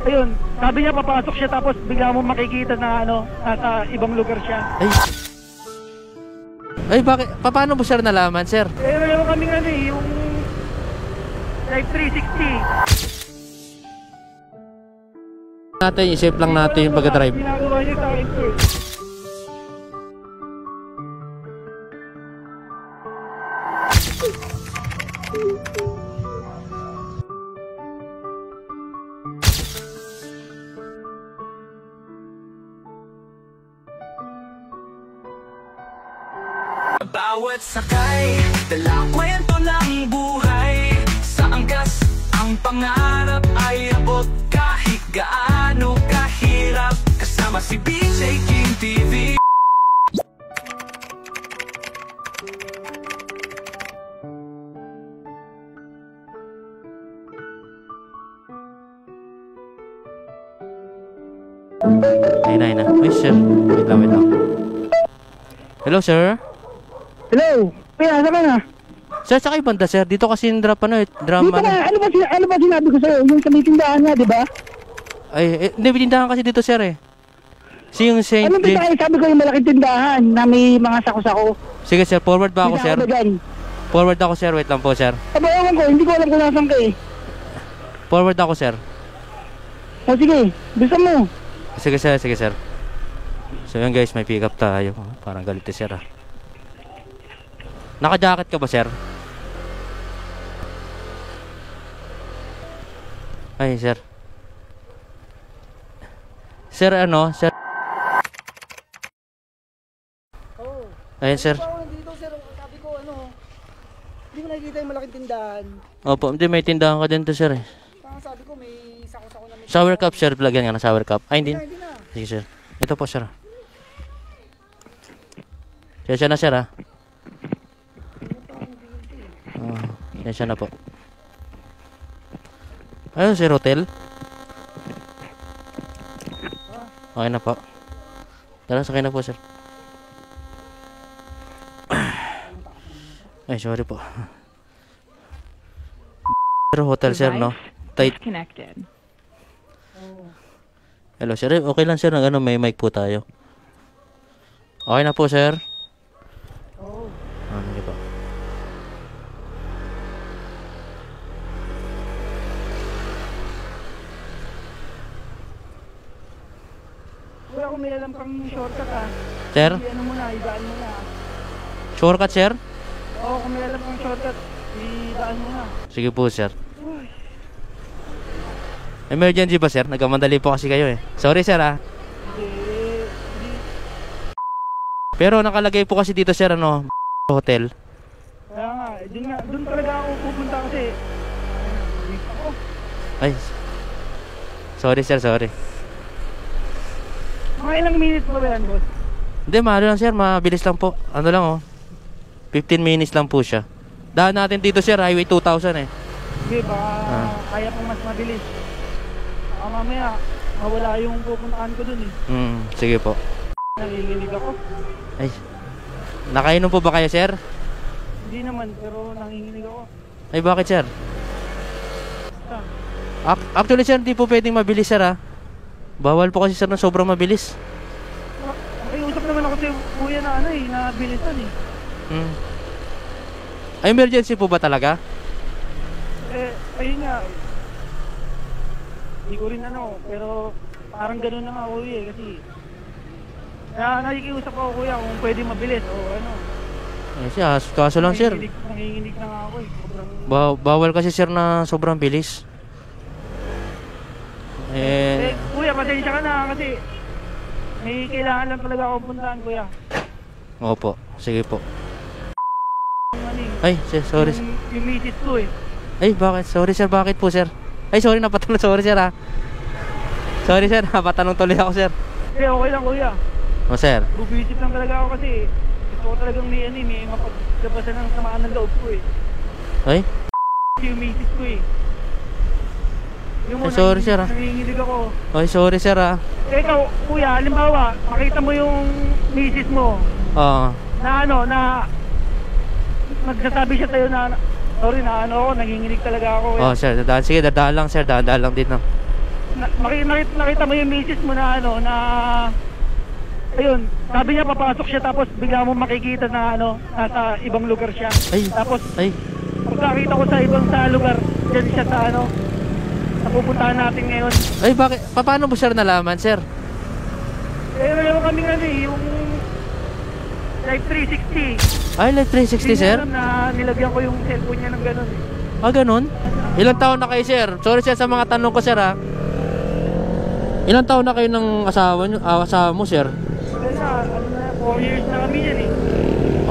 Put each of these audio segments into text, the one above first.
ayun, sabi niya papasok siya tapos bigla mo makikita na ano, nasa ibang lugar siya. Ay, bakit? Paano mo sir nalaman, sir? Meron kaming ano eh, yung Live 360. Natin, isip lang natin yung pag-drive. Ginagawa niya sa akin, sir. Bawat sakay, dalang kwento ng buhay. Sa angkas, ang pangarap ay abot kahit gaano kahirap. Kasama si BJ King TV. Ayun na. Ay, sir. Wait lang. Hello, sir. Hello, kaya saan ka na? Sir, sa kay banda, sir. Dito kasi yung drama. Dito ka, ano ba sinabi ko sa'yo? Yung sa may tindahan nga, di ba? Ay, hindi, tindahan kasi dito, sir, eh. Yung Saint Ano tindahan? Sabi ko yung malaking tindahan na may mga sako-sako. Sige, sir. Forward ba ako, sir? Forward ako, sir. Wait lang po, sir. Aba, ewan ko. Hindi ko alam kung nasan ka eh. Forward ako, sir. O sige, bisa mo. Sige, sir. So, yun, guys. May pick up tayo. Parang galit, sir, ah. Naka-jacket ka ba, sir? Ay, sir. Sir, ano? Sir. Oo. Ayun, sir. Dito, sir. Sabi ko, ano, hindi ko nakikita yung malaking tindahan. Opo, hindi. May tindahan ka din to, sir, eh. Sabi ko, may sako-sako na may... Shower cup, sir. Lagyan nga ng shower cup. Ay, hindi. Hindi na. Sige, sir. Ito po, sir. Siya na, sir, ah. Siya na po. Ayun, sir, hotel. Okay na po. Tara, sakay na po, sir. Ay, sorry po. Pero hotel, sir, no? Tight. Hello, sir. Okay lang, sir. Ano, may mic po tayo. Okay na po, sir. Sige po. Wala kung may alam pang shortcut ah. Sir? Ano mo na, idaan mo na. Shortcut, sir? Oo, kung may alam pang shortcut, idaan mo na. Sige po, sir. Emergency ba, sir? Nagkamandali po kasi kayo, eh. Sorry, sir, ah. Pero nakalagay po kasi dito, sir, ano, hotel. Kaya nga, doon talaga ako pupunta kasi. Ay. Sorry, sir, sorry. Mga ilang minutes ba yan, boss? Hindi, mahalo lang, sir. Mabilis lang po. Ano lang, oh. 15 minutes lang po siya. Daan natin dito, sir. Highway 2000, eh. Sige, baka kaya pang mas mabilis. Baka mamaya, mawala yung pupuntaan ko dun, eh. Sige po. Nanginginig ako. Ay. Nakainom po ba kayo, sir? Hindi naman, pero nanginginig ako. Ay, bakit, sir? Actually, sir, hindi po pwedeng mabilis, sir, ah. Bawal po kasi, sir, na sobrang mabilis. Ay, usap naman ako sa kuya na ano eh, na bilisan eh. Ay, emergency po ba talaga? Ayun nga. Hindi ko rin ano, pero parang gano'n na nga kuya eh, kasi kaya nakikiusap ako kuya kung pwede mabilis o ano. Eh, siya, kaso lang, sir. Nanginginig na nga ako eh. Bawal kasi, sir, na sobrang bilis. Kuya, pasensya ka na kasi may kailangan lang talaga akong puntahan, kuya. Opo, sige po. Ay, sir, sorry. Yung misis ko eh. Ay, bakit? Sorry, sir, bakit po, sir? Ay, sorry, napatanong. Sorry, sir, ha. Sorry, sir, napatanong tuloy ako, sir. Okay lang, kuya. O, sir. Bubisit lang talaga ako kasi gusto ko talagang may mapaglabasan ng samaan ng loob ko eh. Ay? Yung misis ko eh. Ay, sorry, sir, ha. Nanginginig ako. Ay, sorry, sir, ha. Ikaw, kuya, halimbawa, makita mo yung misis mo. Oo. Na ano, na magsasabi siya sa'yo na sorry na ano ako, nanginginig talaga ako. Oh, sir, dadaan. Sige, dadaan lang, sir. Dadaan lang din, no. nakita mo yung misis mo na ano, na ayun, sabi niya papasok siya tapos bigla mo makikita na ano, nasa ibang lugar siya. Tapos pagkakita ko sa lugar, dyan siya sa ano, napupuntahan natin ngayon. Ay, bakit? Paano mo sir nalaman, sir? Meron kami nga yung Live 360. Ay, Live 360, sir? Hindi na nilagyan ko yung cellphone niya ng ganun. Ah, ganun? Ilang taon na kayo, sir? Sorry sir sa mga tanong ko, sir, ha? Ilang taon na kayo ng asawa mo, sir? Ano na, 4 years na kami yan eh.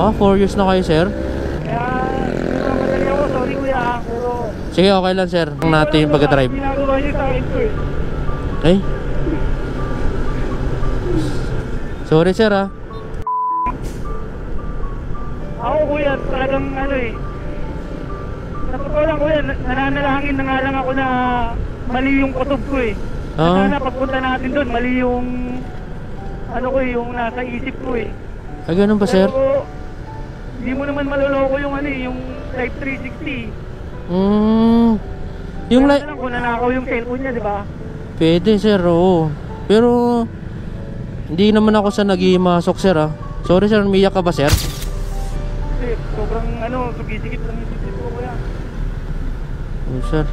Ah, 4 years na kayo, sir? Kaya, madali ako, sorry kuya, pero... Sige, okay lang, sir. Ang natin yung pag-drive. Ginagawa niyo sa akin ko eh. Ay. Sorry, sir, ha? Ako kuya, talagang ano eh. Sa totoo lang kuya, nananalangin na nga lang ako na mali yung kutob ko eh. Sana pagpunta natin doon, mali yung ano ko eh, yung nasa isip ko eh. Ay, ganun ba, sir? Pero, hindi mo naman maloloko yung ano eh, yung Live 360. Yung Kaya live... lang kung nanakaw yung cellphone niya, di ba? Pwede, sir, oo. Pero, hindi naman ako sa nag-imasok, sir, ha? Sorry, sir, umiyak ka ba, sir? Kasi sobrang ano, sugisigit lang yung isip ko kuya. Oh, sir.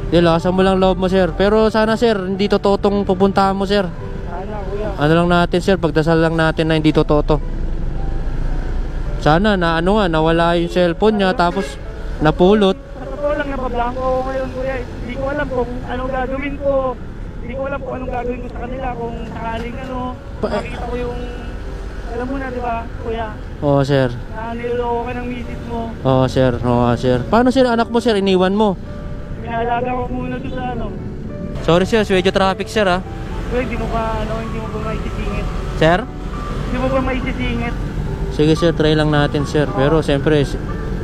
Di, lakasan mo lang loob mo, sir. Pero sana, sir, hindi totoo tong pupuntahan mo, sir. Sana kuya. Ano lang natin, sir, pagdasal lang natin na hindi totoo to. Sana na ano nga, nawala yung cellphone niya tapos napulot. Sa totoo lang, napablangko ako ngayon kuya. Hindi ko alam kung anong gagawin ko. Hindi ko alam kung anong gagawin ko sa kanila. Kung sakaling ano, makita ko yung... Alam mo na, di ba, kuya? Oo, sir. Na niloloko ka ng misis mo. Oo, sir. Oo, sir. Paano, sir, anak mo, sir, iniwan mo? Pinalaga ko muna doon sa ano. Sorry, sir, medyo traffic, sir, ha? Kuya, hindi mo ba maisisingit? Sir? Hindi mo ba maisisingit? Sige, sir, try lang natin, sir. Pero, siyempre,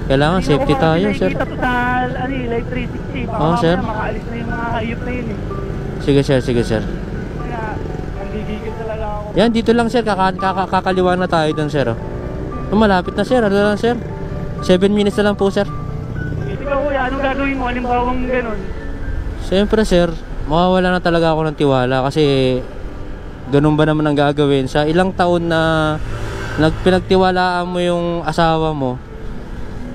kailangan safety tayo, sir. Hindi ko pa sa ano, Live 360. Baka sir. makaalis na yung mga hayop na yun eh. Sige, sir, sige, sir. Kaya, nanggigigil talaga ako. Yan, dito lang, sir. Kakaliwa na tayo dun, sir. Oh. Malapit na, sir. Ano lang, sir? 7 minutes na lang po, sir. Ikaw kuya, anong gagawin mo? Halimbawang ganun? Siyempre, sir, mawawala na talaga ako ng tiwala kasi ganun ba naman ang gagawin? Sa ilang taon na pinagtiwalaan mo yung asawa mo,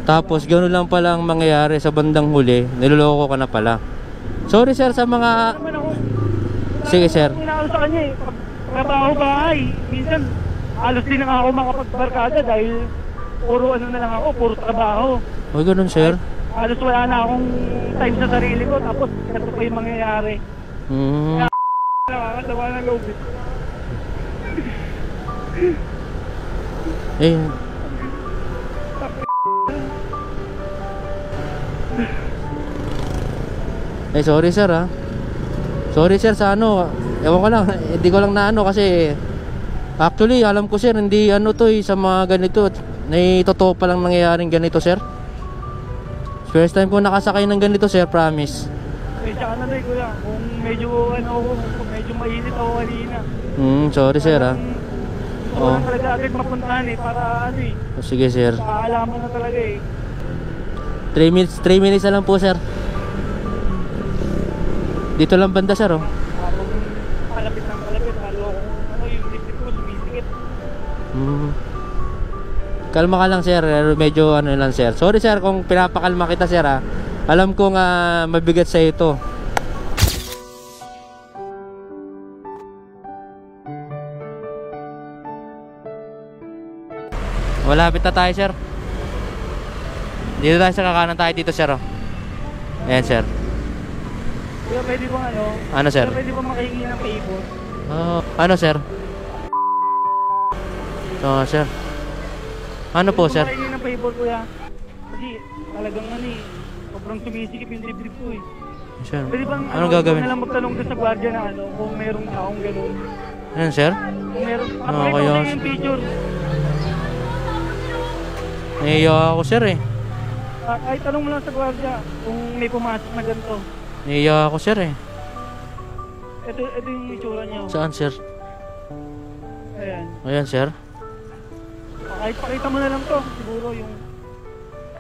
tapos ganun lang pala ang mangyayari sa bandang huli, niloloko ka na pala. Sorry, sir, sa mga... Naman ako. Sige, sir. Kung inaano sa kanya eh, pag trabaho bahay, minsan halos din na ako makapagbarkada dahil puro ano na lang ako, puro trabaho. O, ganun, sir. Halos wala na akong time sa sarili ko, tapos ito pa yung mangyayari. Nakakatawa ng loob eh. Eh. Eh, sorry, sir, ha. Sorry, sir, sa ano. Ewan ko lang, hindi ko lang na ano kasi actually, alam ko, sir, hindi ano to sa mga ganito. Totoo pa lang nangyayaring ganito, sir. First time ko nakasakay ng ganito, sir, promise. Eh, tsaka na rin kuya, kung medyo ano ako, kung medyo mainit ako kanina. Sorry, sir, ha. Oo. Lang talaga agad mapuntahan eh, para ano eh. Sige, sir. Paalaman na talaga eh. 3 minutes na lang po, sir. Dito lang banda, sir, oh. Habang palapit ng palapit, halo ako, ano yung isip ko, sumisikip. Kalma ka lang, sir. Medyo ano lang, sir. Sorry, sir, kung pinapakalma kita, sir, ha. Alam kong mabigat sa ito. Malapit na tayo, sir. Dito tayo sa kakanan tayo dito, sir, oh. Ayan, sir. Kuya, pwede bang ano? Ano, sir? Kuya, pwede bang makahingi ng favor? Ano, sir? Sir. Ano po, sir? Pwede bang makahingi ng favor, kuya? Kasi talagang ano eh, sobrang sumisikip yung dibdib ko eh. Sir, Pwede bang anong gagawin? na lang magtanong doon sa gwardiya na ano, kung merong taong gano'n. Ayan, sir? Kung meron, Okay, pakita ko yes. na yung picture. Naiiyak ako, sir, eh. Kahit tanong mo lang sa gwardiya kung may pumasok na ganito. Naiiyak ako, sir, eh. Ito yung itsura niya. Saan, sir? Ayan. Ayan, sir. Kahit pakita mo na lang to, siguro yung...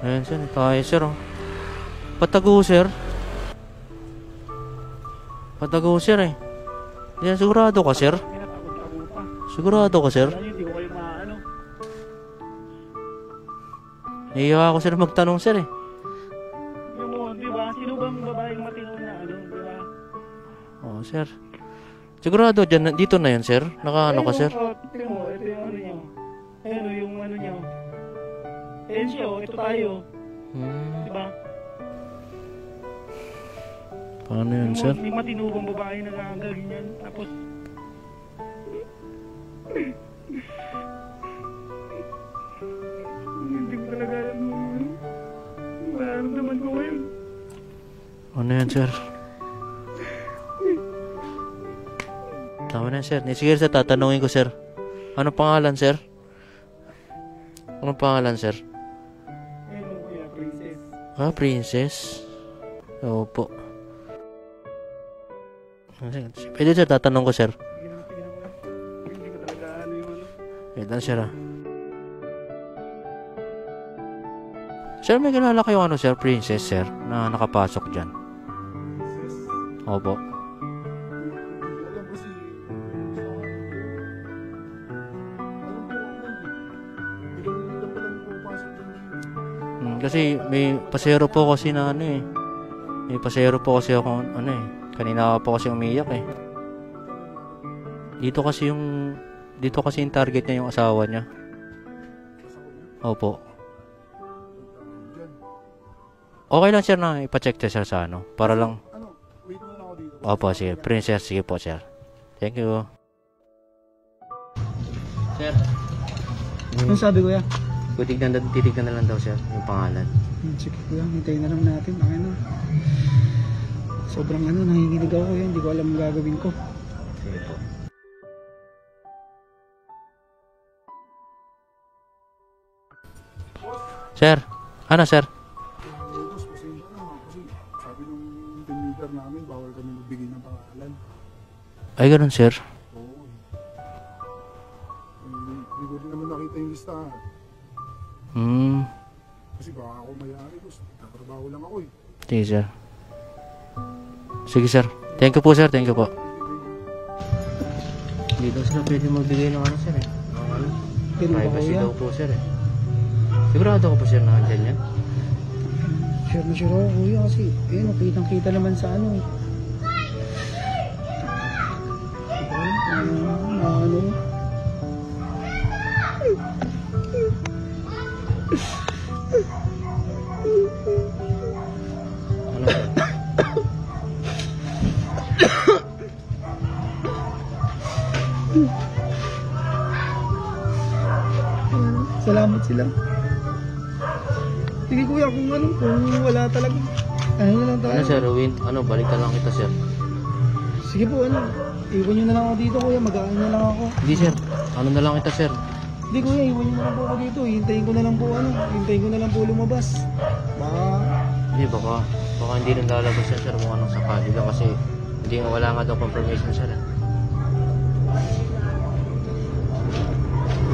Ayan, sir. Tayo, sir, oh. Patago, sir. Patago, sir eh. Yan, sigurado ka, sir? Pinatagod-tagod pa. Sigurado ka, sir? Alam niyo, hindi ko kayo maano. Naiiyak ako, sir, magtanong, sir eh. Yung mo, di ba? Sino bang babaeng matino na ano, di ba? Oo, sir. Sigurado dyan, dito na yun, sir? Nakaano ka, sir? Tingnan mo, ito yung ano niyo. Ayun o, yung ano niyo. Ayun siya, ito tayo. Di ba? Paano yun, sir? May matinubang babae na ganyan. Tapos, hindi ko talaga alam yung nararamdaman ko ngayon. Ano yan, sir? Tama na, sir. Sige, sir, tatanungin ko, sir. Ano pangalan, sir? Ano pangalan, sir? Ayun o, kuya, princess. Ah, princess. Opo. Pwede, sir, tatanong ko, sir. Sige na, sige na. Hindi ko talaga ano yung ano. Wait lang, sir, ah. Sir, may kilala kayo ano, sir? Princess, sir, na nakapasok dyan. Opo. Alam ko si... Ilang pa lang pumapasok dyan. Kasi may pasero po kasi na ano eh. May pasero po kasi ako ano eh. Kanina po kasi umiyak eh. Dito kasi yung target niya yung asawa niya. Opo. Okay lang, sir, na ipacheck niya, sir, sa ano. Para lang. Ano? Wait mo na ako dito. Opo, sige. Princess, sige po, sir. Thank you. Sir, Ano sabi kuya? titignan na lang daw, sir, yung pangalan. Sige kuya, hintayin na lang natin. Okay na. Sobrang ano, nanginginig ako kuya. Hindi ko alam ang gagawin ko. Sige po. Sir, ano, sir? Boss, pasensya na. Kasi sabi nung team leader namin, bawal kami magbigay ng pangalan. Ay, ganun, sir. Oo. Hindi ko din naman nakita yung listahan. Kasi baka ako may-ari, boss. Nagtatrabaho lang ako eh. Sige, sir. Sige, sir. Thank you po, sir. Thank you po. Hindi daw sila pwede magbigay ng ano, sir eh. Ng ano? Pero ba Privacy kuya? daw po, sir eh. Sigurado ko po, sir, na andyan yan. Sure na sure ako kuya kasi ayun, kitang kita naman sa ano eh. Ano? Ano, sir? Salamat sila. Sige kuya, kung ano, kung wala talaga. Ano na lang tayo. Ano, sir? Balik na lang kita, sir. Sige po, ano. Iwan nyo na lang ako dito kuya, mag-aano na lang ako. Hindi, sir. Ano na lang kita, sir. Hindi kuya, iwan nyo na lang po ako dito. Hintayin ko na lang po ano, hintayin ko na lang po lumabas. Baka, Hindi, baka hindi nang lalabas yan, sir, kung anong sakali lang kasi hindi nga wala nga daw confirmation, sir.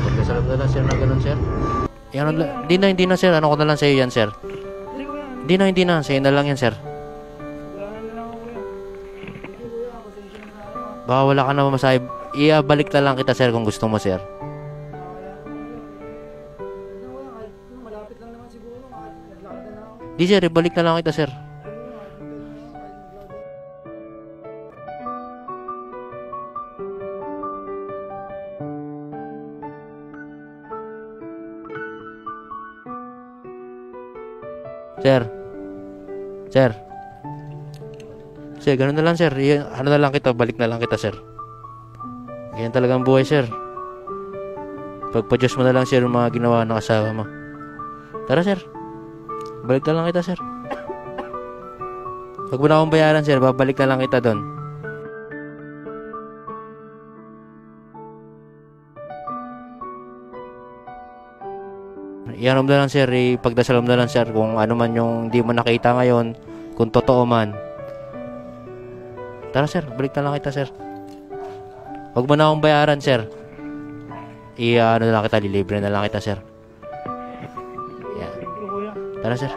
Pagkasalam na lang, sir, na ganun, sir. Hindi na, sir. Ano ko na lang sa'yo yan, sir. Hindi kuya, Hindi na. Sa'yo na lang yan, sir. wala na lang ako kuya. Baka wala ka na masahe. Iabalik na lang kita, sir, kung gusto mo, sir. malapit lang naman siguro, naglakad na lang ako. Di, sir. Ibalik na lang kita, sir. Sir. Sir, ganun na lang, sir. Ano na lang kita, balik na lang kita, sir. Ganyan talagang buhay, sir. Pagpa-Diyos mo na lang, sir, yung mga ginawa ng asawa mo. Tara, sir. Balik na lang kita, sir. Huwag mo na akong bayaran, sir. Babalik na lang kita doon. Iyan mo na lang, sir. Ipagdasal mo na lang, sir. Kung ano man yung hindi mo nakita ngayon, kung totoo man. Tara, sir. Balik na lang kita, sir. Huwag mo na akong bayaran, sir. Ano na lang kita, lilibre na lang kita, sir. Yan. Thank you kuya. Tara, sir.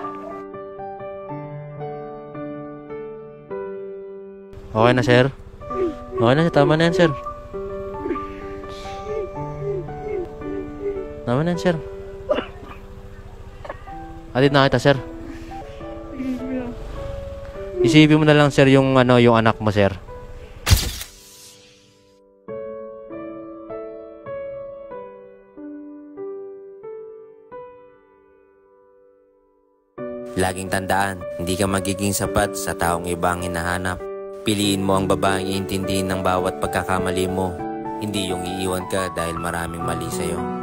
Okay na, sir? Okay na, tama na yan, sir. Tama na yan, sir. Atid na kita, sir. Isipin mo na lang, sir, yung anak mo, sir. Laging tandaan, hindi ka magiging sapat sa taong ibang hinahanap. Piliin mo ang babaeng iintindihin ng bawat pagkakamali mo, hindi yung iiwan ka dahil maraming mali sa'yo.